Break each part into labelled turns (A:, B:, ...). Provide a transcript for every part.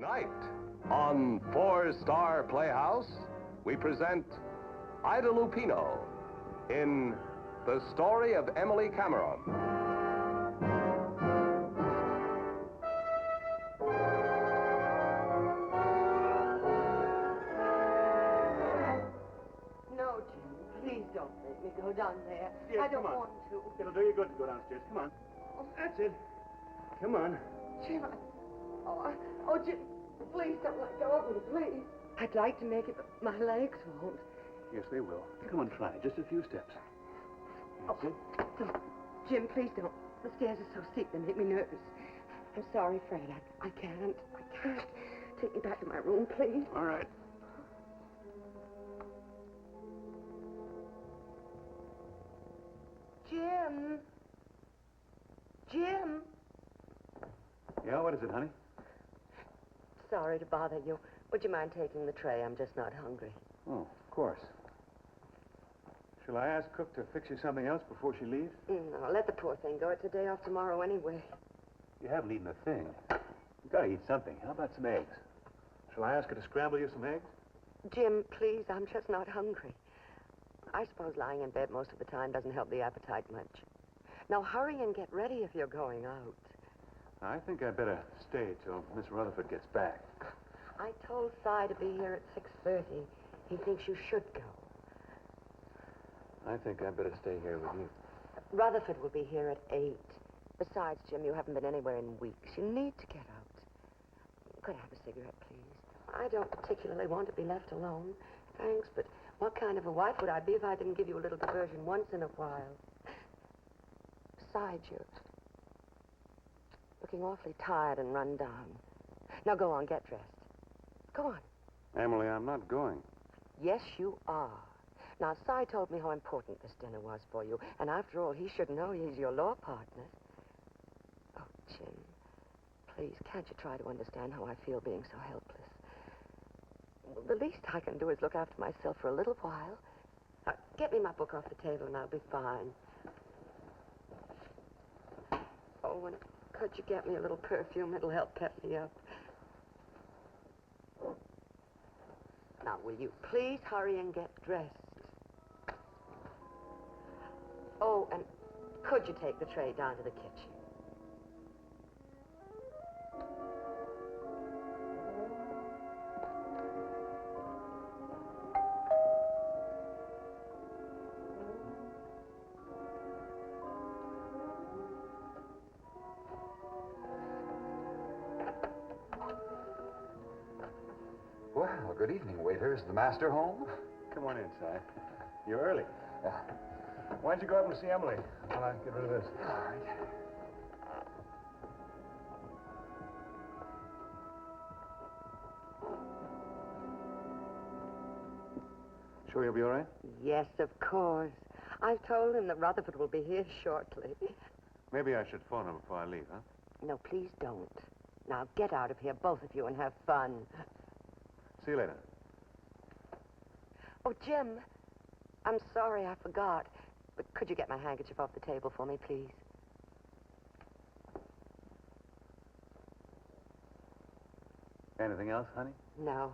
A: Tonight, on 4-Star Playhouse, we present Ida Lupino in The Story of Emily Cameron.
B: No, Jim, please don't make me go down there.
C: Yes,
B: I don't
C: come on.
B: want to.
C: It'll do you good to go downstairs. Come on. That's it. Come on.
B: Jim, Jim, please don't let go of me, please. I'd like to make it, but my legs won't.
C: Yes, they will. Come on, try. Just a few steps. That's it.
B: No, Jim, please don't. The stairs are so steep, they make me nervous. I'm sorry, Fred. I can't. Take me back to my room, please.
C: All right.
B: Jim. Jim.
C: Yeah, what is it, honey?
B: Sorry to bother you. Would you mind taking the tray? I'm just not hungry.
C: Oh, of course. Shall I ask Cook to fix you something else before she leaves?
B: No, let the poor thing go. It's a day off tomorrow anyway.
C: You haven't eaten a thing. You've got to eat something. How about some eggs? Shall I ask her to scramble you some eggs?
B: Jim, please, I'm just not hungry. I suppose lying in bed most of the time doesn't help the appetite much. Now hurry and get ready if you're going out.
C: I think I'd better stay till Miss Rutherford gets back.
B: I told Cy to be here at 6:30. He thinks you should go.
C: I think I'd better stay here with you.
B: Rutherford will be here at 8. Besides, Jim, you haven't been anywhere in weeks. You need to get out. Could I have a cigarette, please? I don't particularly want to be left alone. Thanks, but what kind of a wife would I be if I didn't give you a little diversion once in a while? Besides, you're looking awfully tired and run down. Now go on, get dressed. Go on.
C: Emily, I'm not going.
B: Yes, you are. Now, Cy told me how important this dinner was for you, and after all, he should know he's your law partner. Oh, Jim, please, can't you try to understand how I feel being so helpless? Well, the least I can do is look after myself for a little while. Now, get me my book off the table and I'll be fine. Oh, and could you get me a little perfume? It'll help pep me up. Now, will you please hurry and get dressed? Oh, and could you take the tray down to the kitchen?
D: Well, good evening, waiter. Is the master home?
C: Come on inside. You're early. Why don't you go up and see Emily while I get rid of this?
D: All right.
C: Sure you'll be all right?
B: Yes, of course. I've told him that Rutherford will be here shortly.
C: Maybe I should phone him before I leave, huh?
B: No, please don't. Now, get out of here, both of you, and have fun.
C: See you later.
B: Oh, Jim, I'm sorry I forgot. But could you get my handkerchief off the table for me, please?
C: Anything else, honey?
B: No.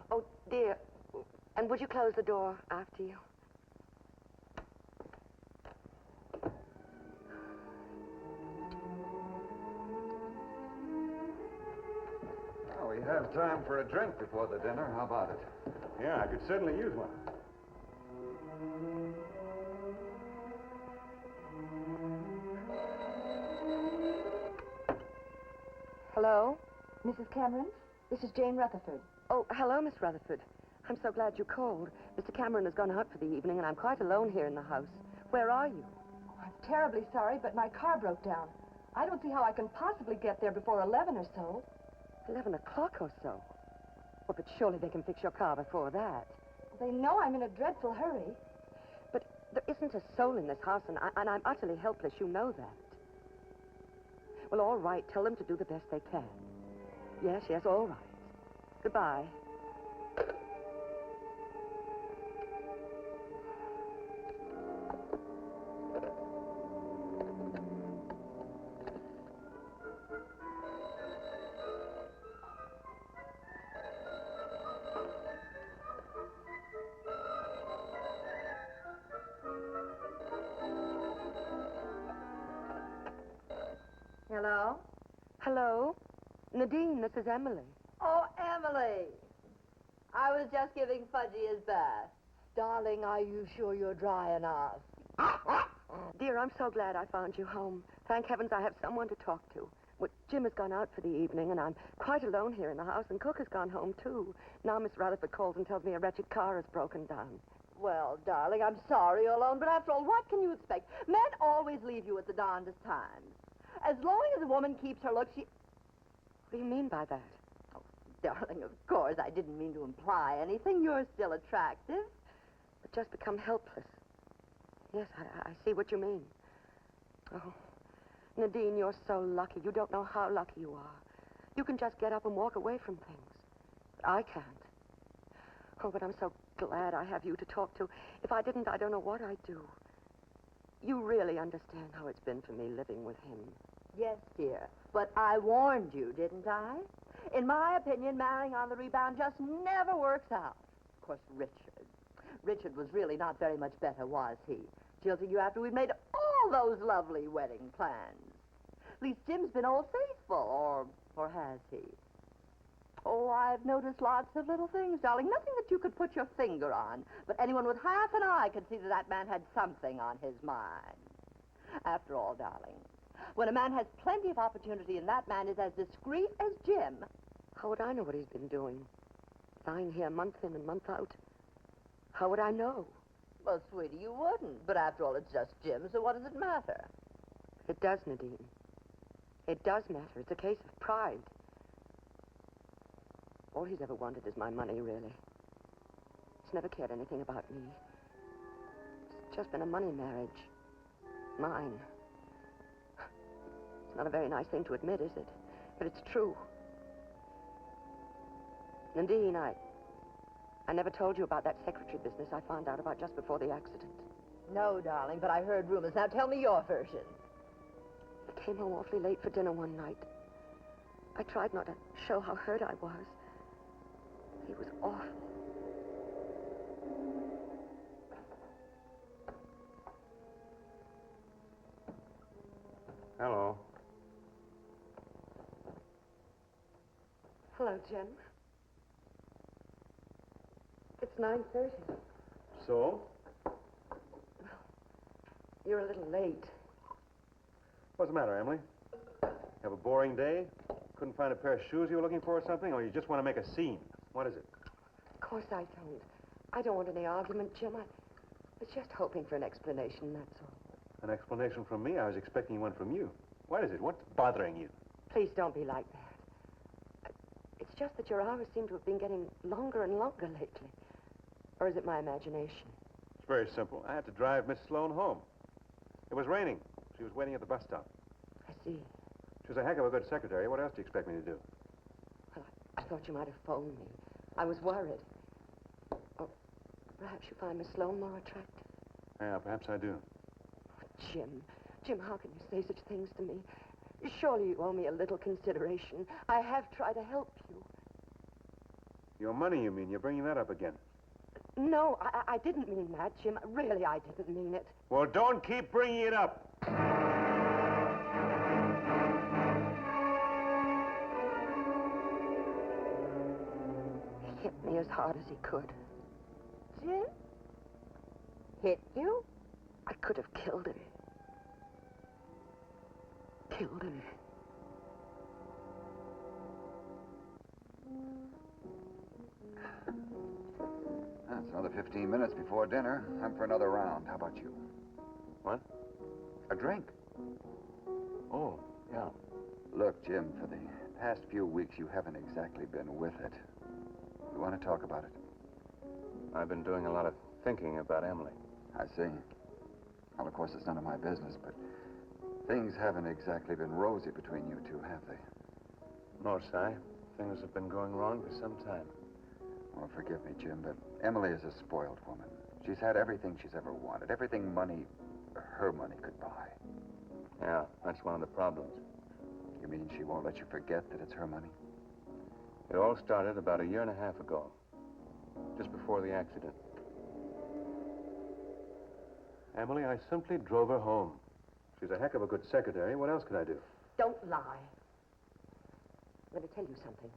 B: Oh, dear. And would you close the door after you?
D: Well, we have time for a drink before the dinner. How about it?
C: Yeah, I could certainly use one.
B: Hello?
E: Mrs. Cameron, this is Jane Rutherford.
B: Oh, hello, Miss Rutherford. I'm so glad you called. Mr. Cameron has gone out for the evening, and I'm quite alone here in the house. Where are you?
E: Oh, I'm terribly sorry, but my car broke down. I don't see how I can possibly get there before 11 or so.
B: 11 o'clock or so? Well, but surely they can fix your car before that.
E: They know I'm in a dreadful hurry.
B: But there isn't a soul in this house, and I'm utterly helpless. You know that. Well, all right. Tell them to do the best they can. Yes, all right. Goodbye.
E: Hello?
B: Hello? Nadine, this is Emily.
F: Oh, Emily. I was just giving Fudgy his bath. Darling, are you sure you're dry enough?
B: Dear, I'm so glad I found you home. Thank heavens I have someone to talk to. Well, Jim has gone out for the evening, and I'm quite alone here in the house, and Cook has gone home, too. Now Miss Rutherford calls and tells me a wretched car has broken down.
F: Well, darling, I'm sorry you're alone, but after all, what can you expect? Men always leave you at the darndest times. As long as a woman keeps her looks, she...
B: What do you mean by that?
F: Oh, darling, of course, I didn't mean to imply anything. You're still attractive.
B: But just become helpless. Yes, I see what you mean. Oh, Nadine, you're so lucky. You don't know how lucky you are. You can just get up and walk away from things. But I can't. Oh, but I'm so glad I have you to talk to. If I didn't, I don't know what I'd do. You really understand how it's been for me living with him.
F: Yes, dear. But I warned you, didn't I? In my opinion, marrying on the rebound just never works out. Of course, Richard was really not very much better, was he? Jilting you after we'd made all those lovely wedding plans. At least Jim's been all faithful, or has he? Oh, I've noticed lots of little things, darling. Nothing that you could put your finger on. But anyone with half an eye could see that that man had something on his mind. After all, darling, when a man has plenty of opportunity and that man is as discreet as Jim...
B: How would I know what he's been doing? Lying here month in and month out. How would I know?
F: Well, sweetie, you wouldn't. But after all, it's just Jim, so what does it matter?
B: It does, Nadine. It does matter. It's a case of pride. All he's ever wanted is my money, really. He's never cared anything about me. It's just been a money marriage. Mine. It's not a very nice thing to admit, is it? But it's true. Nadine, I never told you about that secretary business I found out about just before the accident.
F: No, darling, but I heard rumors. Now tell me your version.
B: I came home awfully late for dinner one night. I tried not to show how hurt I was. He was awful.
C: Hello.
B: Hello, Jim. It's 9:30.
C: So?
B: You're a little late.
C: What's the matter, Emily? Have a boring day? Couldn't find a pair of shoes you were looking for or something? Or you just want to make a scene? What is it?
B: Of course I don't. I don't want any argument, Jim. I was just hoping for an explanation, that's all.
C: An explanation from me? I was expecting one from you. What is it? What's bothering you?
B: Please don't be like that. It's just that your hours seem to have been getting longer and longer lately. Or is it my imagination?
C: It's very simple. I had to drive Miss Sloan home. It was raining. She was waiting at the bus stop.
B: I see.
C: She was a heck of a good secretary. What else do you expect me to do?
B: Well, I thought you might have phoned me. I was worried. Or perhaps you find Miss Sloan more attractive.
C: Yeah, perhaps I do.
B: Jim, how can you say such things to me? Surely you owe me a little consideration. I have tried to help you.
C: Your money, you mean? You're bringing that up again.
B: No, I didn't mean that, Jim. Really, I didn't mean it.
C: Well, don't keep bringing it up.
B: He hit me as hard as he could.
F: Jim? Hit you?
B: I could have killed him. Killed him.
D: It's another 15 minutes before dinner. I'm for another round. How about you?
C: What?
D: A drink.
C: Oh, yeah.
D: Look, Jim, for the past few weeks, you haven't exactly been with it. You want to talk about it?
C: I've been doing a lot of thinking about Emily.
D: I see. Well, of course, it's none of my business, but things haven't exactly been rosy between you two, have they?
C: No, Si. Things have been going wrong for some time.
D: Well, forgive me, Jim, but Emily is a spoiled woman. She's had everything she's ever wanted, everything her money could buy.
C: Yeah, that's one of the problems.
D: You mean she won't let you forget that it's her money?
C: It all started about 1.5 years ago, just before the accident. Emily, I simply drove her home. She's a heck of a good secretary. What else could I do?
B: Don't lie. Let me tell you something.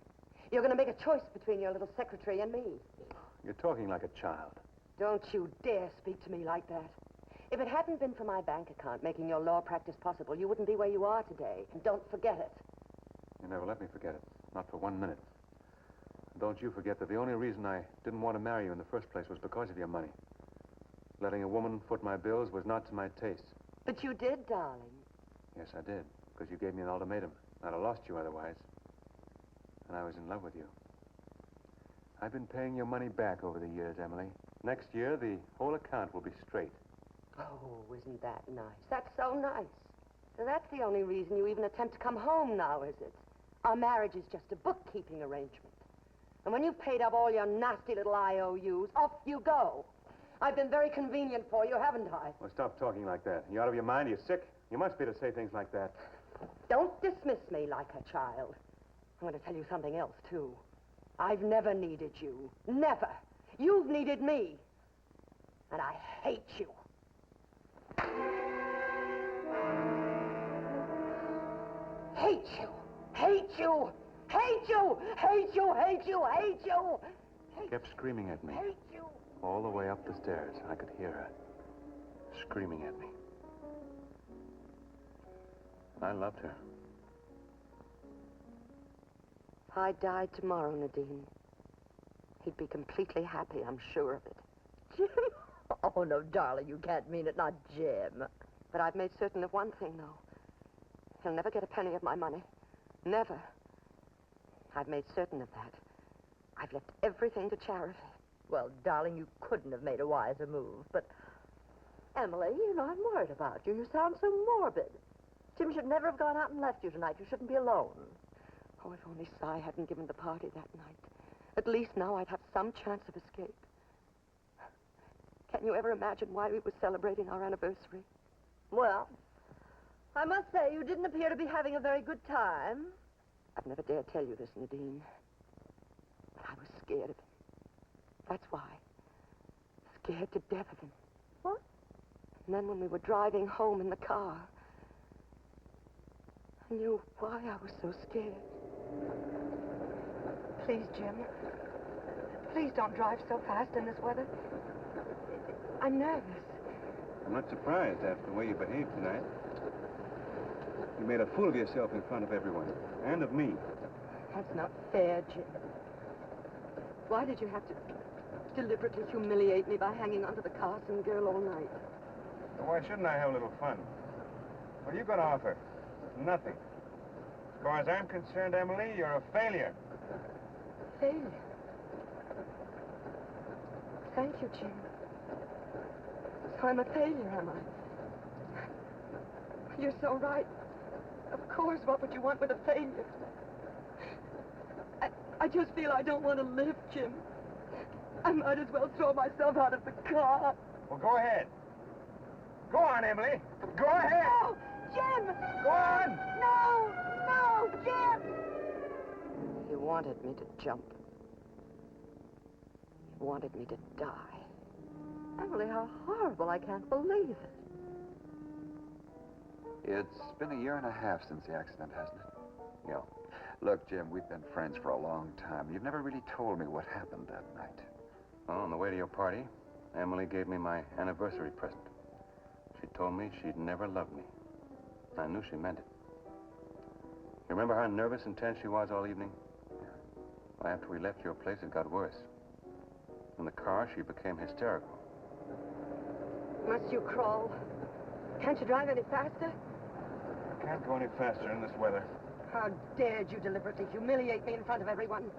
B: You're going to make a choice between your little secretary and me.
C: You're talking like a child.
B: Don't you dare speak to me like that. If it hadn't been for my bank account making your law practice possible, you wouldn't be where you are today. And don't forget it.
C: You never let me forget it. Not for 1 minute. Don't you forget that the only reason I didn't want to marry you in the first place was because of your money. Letting a woman foot my bills was not to my taste.
B: But you did, darling.
C: Yes, I did. Because you gave me an ultimatum. I'd have lost you otherwise. And I was in love with you. I've been paying your money back over the years, Emily. Next year, the whole account will be straight.
B: Oh, isn't that nice? That's so nice. So that's the only reason you even attempt to come home now, is it? Our marriage is just a bookkeeping arrangement. And when you've paid up all your nasty little IOUs, off you go. I've been very convenient for you, haven't I?
C: Well, stop talking like that. You out of your mind? Are you sick? You must be to say things like that.
B: Don't dismiss me like a child. I'm going to tell you something else, too. I've never needed you. Never. You've needed me. And I hate you. Hate you. Hate you. Hate you. Hate you. Hate you. Hate you.
C: She kept screaming at me.
B: Hate you.
C: All the way up the stairs. I could hear her screaming at me. I loved her.
B: If I died tomorrow, Nadine, he'd be completely happy, I'm sure of it.
F: Jim? Oh, no, darling, you can't mean it. Not Jim.
B: But I've made certain of one thing, though. He'll never get a penny of my money. Never. I've made certain of that. I've left everything to charity.
F: Well, darling, you couldn't have made a wiser move, but... Emily, you know, I'm worried about you. You sound so morbid. Jim should never have gone out and left you tonight. You shouldn't be alone.
B: Oh, if only Cy hadn't given the party that night. At least now I'd have some chance of escape. Can you ever imagine why we were celebrating our anniversary?
F: Well, I must say you didn't appear to be having a very good time.
B: I've never dared tell you this, Nadine. But I was scared of him. That's why. Scared to death of him.
F: What?
B: And then when we were driving home in the car, I knew why I was so scared. Please, Jim. Please don't drive so fast in this weather. I'm nervous.
C: I'm not surprised after the way you behaved tonight. You made a fool of yourself in front of everyone. And of me.
B: That's not fair, Jim. Why did you have to deliberately humiliate me by hanging onto the Carson girl all night?
C: Well, why shouldn't I have a little fun? What are you going to offer? Nothing. As far as I'm concerned, Emily, you're a failure.
B: Failure? Thank you, Jim. So I'm a failure, am I? You're so right. Of course, what would you want with a failure? I just feel I don't want to live, Jim. I might as well throw myself out of the car.
C: Well, go ahead. Go on, Emily. Go ahead.
B: No, Jim!
C: Go on!
B: No, Jim! He wanted me to jump. He wanted me to die.
F: Emily, how horrible. I can't believe it.
D: It's been 1.5 years since the accident, hasn't it?
C: Yeah.
D: Look, Jim, we've been friends for a long time. You've never really told me what happened that night.
C: Well, on the way to your party, Emily gave me my anniversary present. She told me she'd never loved me. I knew she meant it. You remember how nervous and tense she was all evening? Well, after we left your place, it got worse. In the car, she became hysterical.
B: Must you crawl? Can't you drive any faster?
C: I can't go any faster in this weather.
B: How dared you deliberately humiliate me in front of everyone?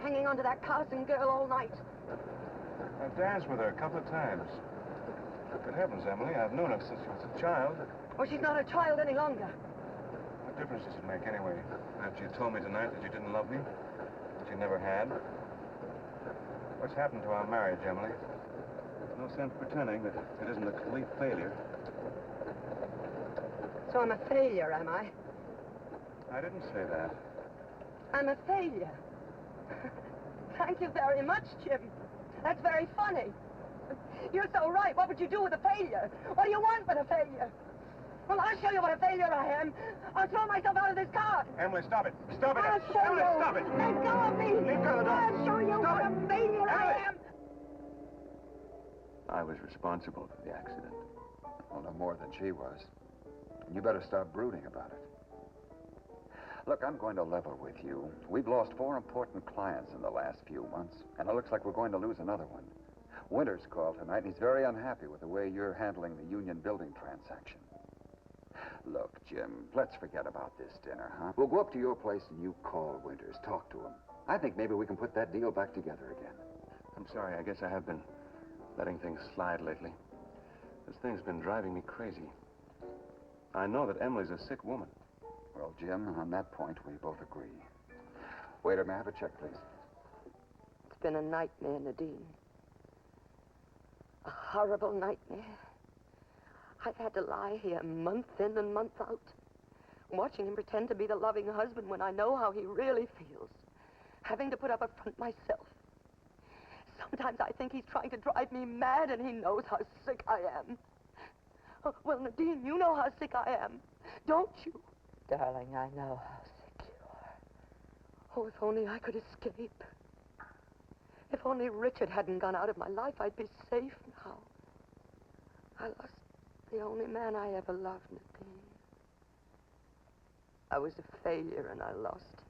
B: Hanging on to that Carson girl all night.
C: I've danced with her a couple of times. Good heavens, Emily, I've known her since she was a child.
B: Well, she's not a child any longer.
C: What difference does it make anyway? After you told me tonight that you didn't love me, that you never had. What's happened to our marriage, Emily? No sense pretending that it isn't a complete failure.
B: So I'm a failure, am I?
C: I didn't say that.
B: I'm a failure. Thank you very much, Jim. That's very funny. You're so right. What would you do with a failure? What do you want with a failure? Well, I'll show you what a failure I am. I'll throw myself out of this car.
C: Emily, stop it. Stop it.
B: I'll show
C: Emily,
B: you.
C: stop it.
B: Let go of me.
C: Leave go of the door.
B: I'll show you
C: Stop
B: what
C: it.
B: a failure I
C: Emily.
B: am.
C: I was responsible for the accident.
D: Well, no more than she was. You better stop brooding about it. Look, I'm going to level with you. We've lost 4 important clients in the last few months, and it looks like we're going to lose another one. Winters called tonight, and he's very unhappy with the way you're handling the union building transaction. Look, Jim, let's forget about this dinner, huh? We'll go up to your place and you call Winters, talk to him. I think maybe we can put that deal back together again.
C: I'm sorry. I guess I have been letting things slide lately. This thing's been driving me crazy. I know that Emily's a sick woman.
D: Well, Jim, on that point, we both agree. Waiter, may I have a check, please?
B: It's been a nightmare, Nadine. A horrible nightmare. I've had to lie here month in and month out, watching him pretend to be the loving husband when I know how he really feels, having to put up a front myself. Sometimes I think he's trying to drive me mad, and he knows how sick I am. Oh, well, Nadine, you know how sick I am, don't you?
F: Darling, I know how sick you are.
B: Oh, if only I could escape. If only Richard hadn't gone out of my life, I'd be safe now. I lost the only man I ever loved, Nadine. I was a failure, and I lost him.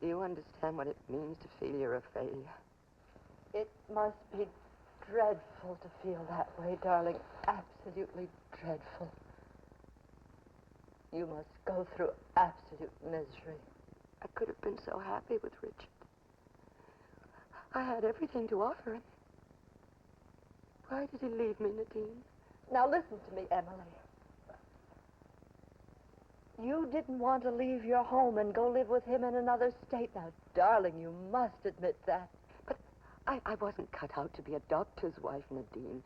B: Do you understand what it means to feel you're a failure?
F: It must be dreadful to feel that way, darling. Absolutely dreadful. You must go through absolute misery.
B: I could have been so happy with Richard. I had everything to offer him. Why did he leave me, Nadine?
F: Now listen to me, Emily. You didn't want to leave your home and go live with him in another state. Now, darling, you must admit that.
B: But I wasn't cut out to be a doctor's wife, Nadine.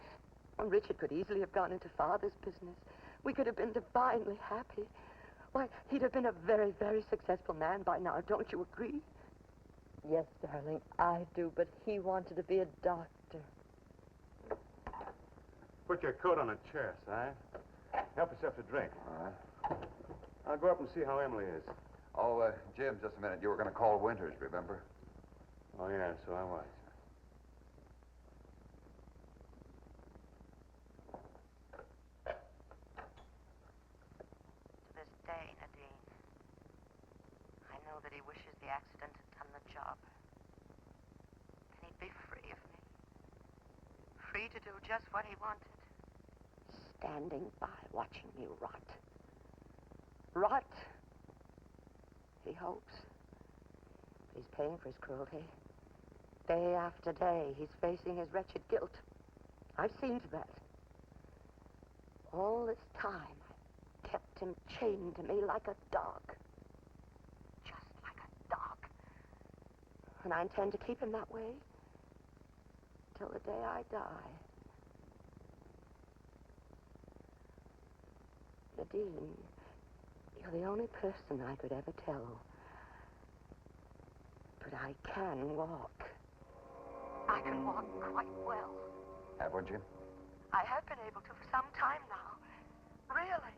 B: Richard could easily have gone into father's business. We could have been divinely happy. Why, he'd have been a very, very successful man by now. Don't you agree?
F: Yes, darling, I do, but he wanted to be a doctor.
C: Put your coat on a chair, Si. Help yourself to drink.
D: All right.
C: I'll go up and see how Emily is.
D: Oh, Jim, just a minute. You were going to call Winters, remember?
C: Oh, yeah, so I was.
B: To this day, Nadine, I know that he wishes the accident had done the job. And he'd be free of me. Free to do just what he wanted. Standing by, watching me rot. Rot. He hopes. He's paying for his cruelty. Day after day, he's facing his wretched guilt. I've seen to that. All this time, I kept him chained to me like a dog. Just like a dog. And I intend to keep him that way till the day I die. Nadine, you're the only person I could ever tell. But I can walk. I can walk quite well.
D: Haven't you?
B: I have been able to for some time now. Really.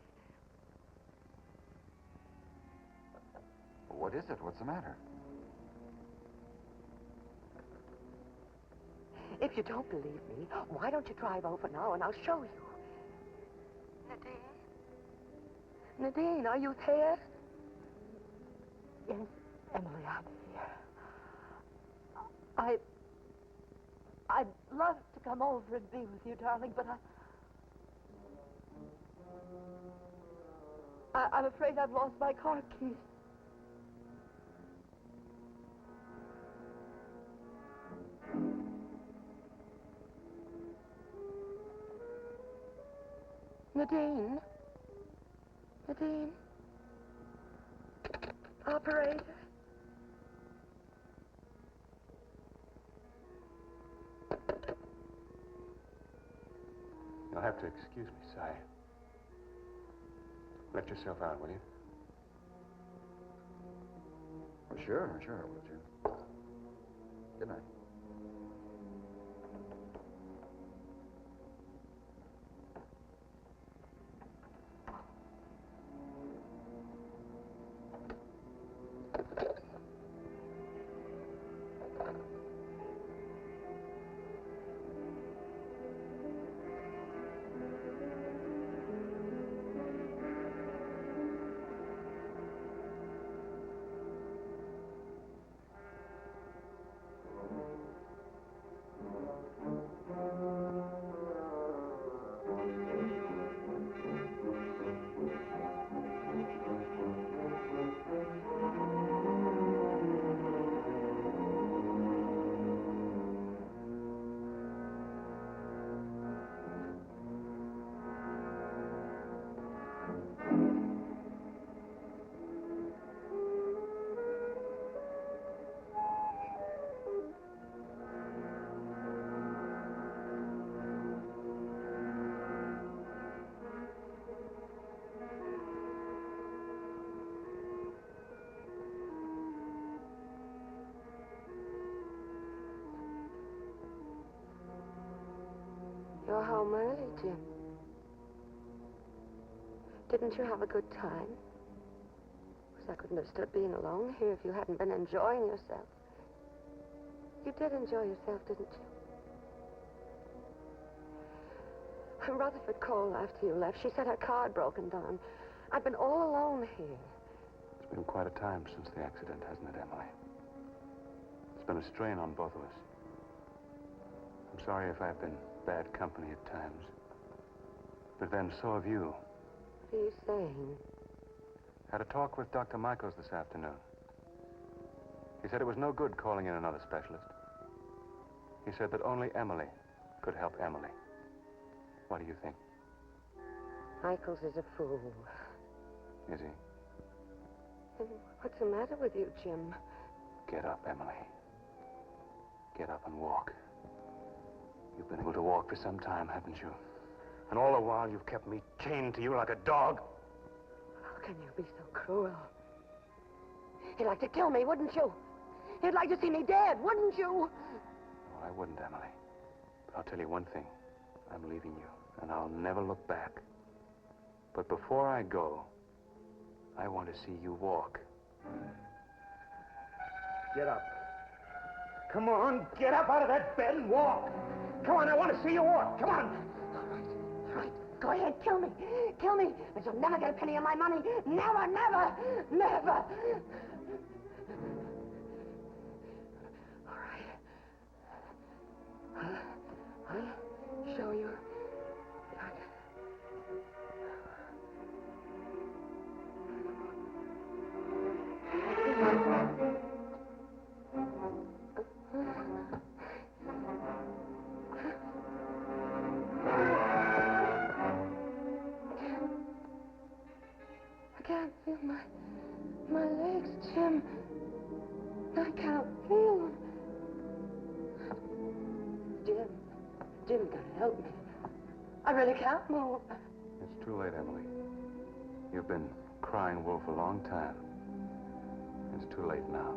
D: What is it? What's the matter?
B: If you don't believe me, why don't you drive over now and I'll show you. Nadine? Nadine, are you there?
F: Yes, Emily, I'm here. I'd love to come over and be with you, darling, but I'm afraid I've lost my car keys.
B: Nadine? Nadine? Operator?
C: You'll have to excuse me, Si. Let yourself out, will you?
D: Well, sure, I will, Jim. Good night.
B: You're home early, Jim. Didn't you have a good time? Because I couldn't have stood being alone here if you hadn't been enjoying yourself. You did enjoy yourself, didn't you? Rutherford called after you left. She said her car had broken down. I've been all alone here.
C: It's been quite a time since the accident, hasn't it, Emily? It's been a strain on both of us. I'm sorry if I've been bad company at times. But then so have you.
B: What are you saying?
C: Had a talk with Dr. Michaels this afternoon. He said it was no good calling in another specialist. He said that only Emily could help Emily. What do you think?
B: Michaels is a fool.
C: Is he?
B: Then what's the matter with you, Jim?
C: Get up, Emily. Get up and walk. You've been able to walk for some time, haven't you? And all the while you've kept me chained to you like a dog.
B: How can you be so cruel? You'd like to kill me, wouldn't you? You'd like to see me dead, wouldn't you?
C: No, I wouldn't, Emily. But I'll tell you one thing. I'm leaving you, and I'll never look back. But before I go, I want to see you walk. Get up. Come on, get up out of that bed and walk. Come on, I want to see you walk. Come on.
B: All right, go ahead, kill me. Kill me, but you'll never get a penny of my money. Never, never, never. All right. I'll show you. I can't feel my legs, Jim. I can't feel them. Jim, you gotta help me. I really can't move.
C: It's too late, Emily. You've been crying wolf a long time. It's too late now.